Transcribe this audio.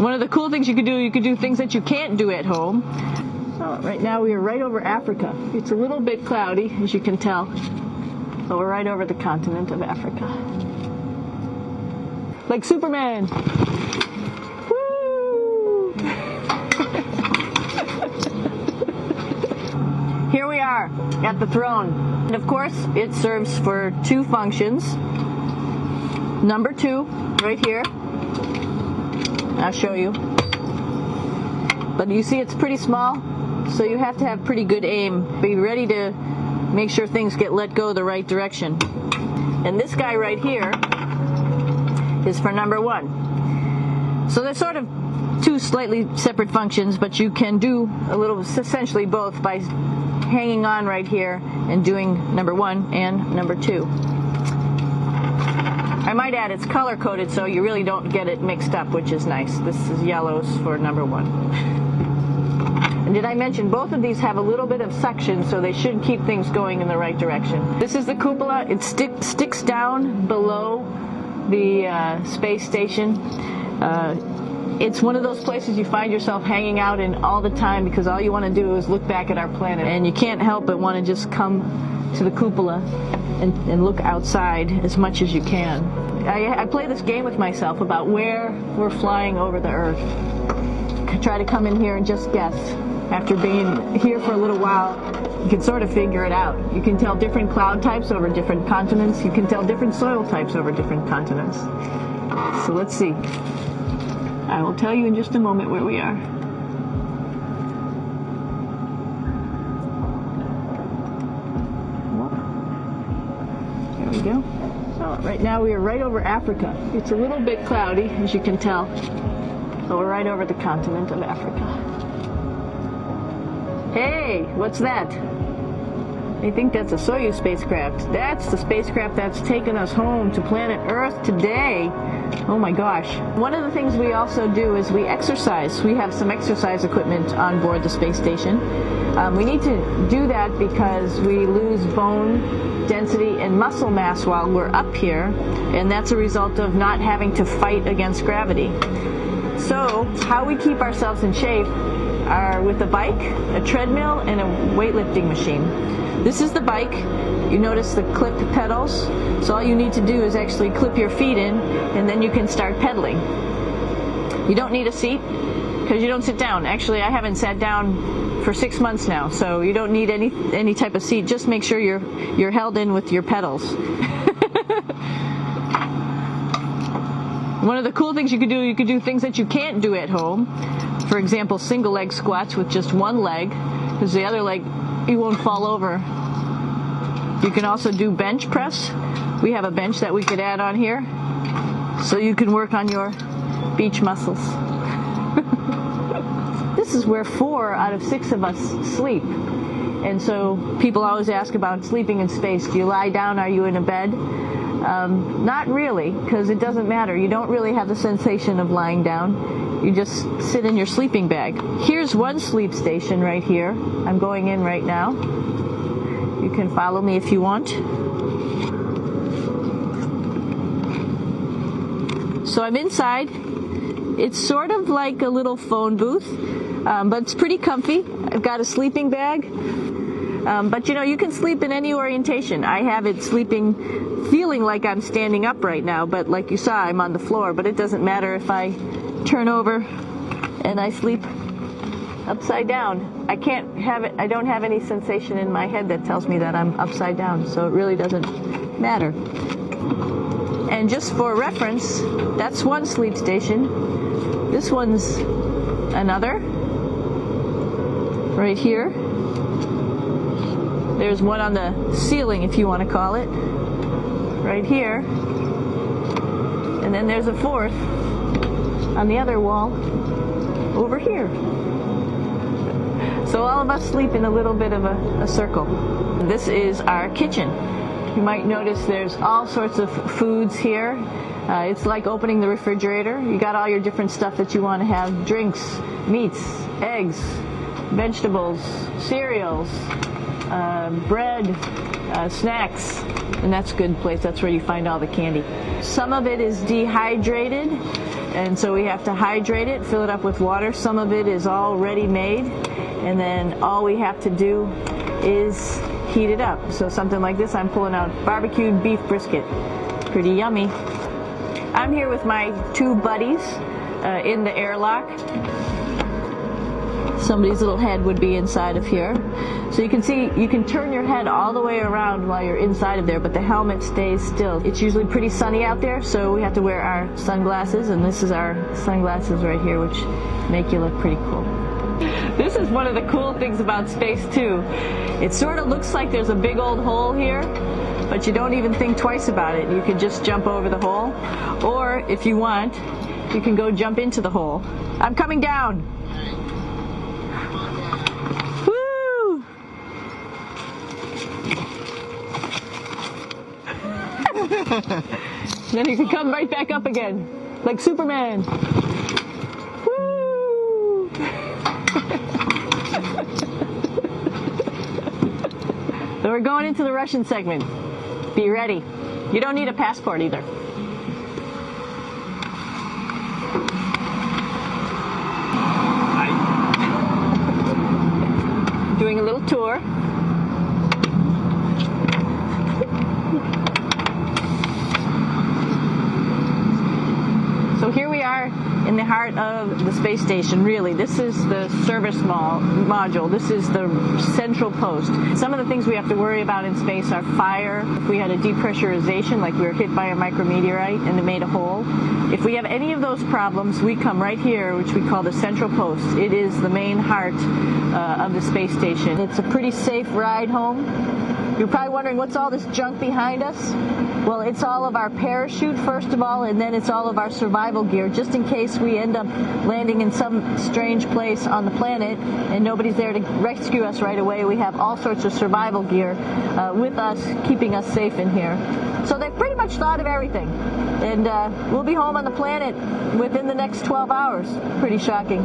One of the cool things you could do things that you can't do at home. Oh, right now we are right over Africa. It's a little bit cloudy, as you can tell, but we're right over the continent of Africa. Like Superman. Woo! Here we are at the throne. And of course, it serves for two functions. Number 2, right here. I'll show you. But you see it's pretty small, so you have to have pretty good aim. Be ready to make sure things get let go the right direction. And this guy right here is for number 1. So they're sort of two slightly separate functions, but you can do a little, essentially both, by hanging on right here and doing number 1 and number 2. I might add it's color-coded so you really don't get it mixed up, which is nice. This is yellows for number 1. And did I mention both of these have a little bit of suction, so they should keep things going in the right direction. This is the cupola. It sticks down below the space station. It's one of those places you find yourself hanging out in all the time because all you want to do is look back at our planet. And you can't help but want to just come to the cupola and look outside as much as you can. I play this game with myself about where we're flying over the Earth. Try to come in here and just guess. After being here for a little while, you can sort of figure it out. You can tell different cloud types over different continents. You can tell different soil types over different continents. So let's see. I will tell you in just a moment where we are. There we go. Oh, right now we are right over Africa. It's a little bit cloudy, as you can tell, but we're right over the continent of Africa. Hey, what's that? I think that's a Soyuz spacecraft. That's the spacecraft that's taken us home to planet Earth today. Oh my gosh. One of the things we also do is we exercise. We have some exercise equipment on board the space station. We need to do that because we lose bone density and muscle mass while we're up here, and that's a result of not having to fight against gravity. So how we keep ourselves in shape are with a bike, a treadmill, and a weightlifting machine. This is the bike. You notice the clip pedals. So all you need to do is actually clip your feet in, and then you can start pedaling. You don't need a seat because you don't sit down. Actually, I haven't sat down for 6 months now, so you don't need any type of seat. Just make sure you're held in with your pedals. One of the cool things you could do things that you can't do at home. For example, single leg squats with just one leg, because the other leg, you won't fall over. You can also do bench press. We have a bench that we could add on here, so you can work on your beach muscles. This is where 4 out of 6 of us sleep. And so people always ask about sleeping in space. Do you lie down? Are you in a bed? Not really, because it doesn't matter. You don't really have the sensation of lying down. You just sit in your sleeping bag. Here's one sleep station right here. I'm going in right now. You can follow me if you want. So I'm inside. It's sort of like a little phone booth, but it's pretty comfy. I've got a sleeping bag. But you know, you can sleep in any orientation. I have it feeling like I'm standing up right now, but like you saw, I'm on the floor. But it doesn't matter if I turn over and I sleep upside down. I don't have any sensation in my head that tells me that I'm upside down, so it really doesn't matter. And just for reference, that's one sleep station. This one's another, right here. There's one on the ceiling, if you want to call it, right here. And then there's a fourth on the other wall over here. So all of us sleep in a little bit of a circle. This is our kitchen. You might notice there's all sorts of foods here. It's like opening the refrigerator. You got all your different stuff that you want to have: drinks, meats, eggs, vegetables, cereals, bread, snacks, and that's a good place. That's where you find all the candy. Some of it is dehydrated, and so we have to hydrate it, fill it up with water. Some of it is already made, and then all we have to do is heat it up. So something like this, I'm pulling out barbecued beef brisket. Pretty yummy. I'm here with my two buddies in the airlock. Somebody's little head would be inside of here. So you can see, you can turn your head all the way around while you're inside of there, but the helmet stays still. It's usually pretty sunny out there, so we have to wear our sunglasses, and this is our sunglasses right here, which make you look pretty cool. This is one of the cool things about space too. It sort of looks like there's a big old hole here, but you don't even think twice about it. You can just jump over the hole, or if you want, you can go jump into the hole. I'm coming down. Woo! Then you can come right back up again, like Superman. Woo! So we're going into the Russian segment. Be ready. You don't need a passport either. Doing a little tour. So here we are in the heart of the space station, really. This is the service module. This is the central post. Some of the things we have to worry about in space are fire. If we had a depressurization, like we were hit by a micrometeorite and it made a hole. If we have any of those problems, we come right here, which we call the central post. It is the main heart of the space station. It's a pretty safe ride home. You're probably wondering, what's all this junk behind us? Well, it's all of our parachute, first of all, and then it's all of our survival gear, just in case we end up landing in some strange place on the planet and nobody's there to rescue us right away. We have all sorts of survival gear with us, keeping us safe in here. So they've pretty much thought of everything. And we'll be home on the planet within the next 12 hours. Pretty shocking.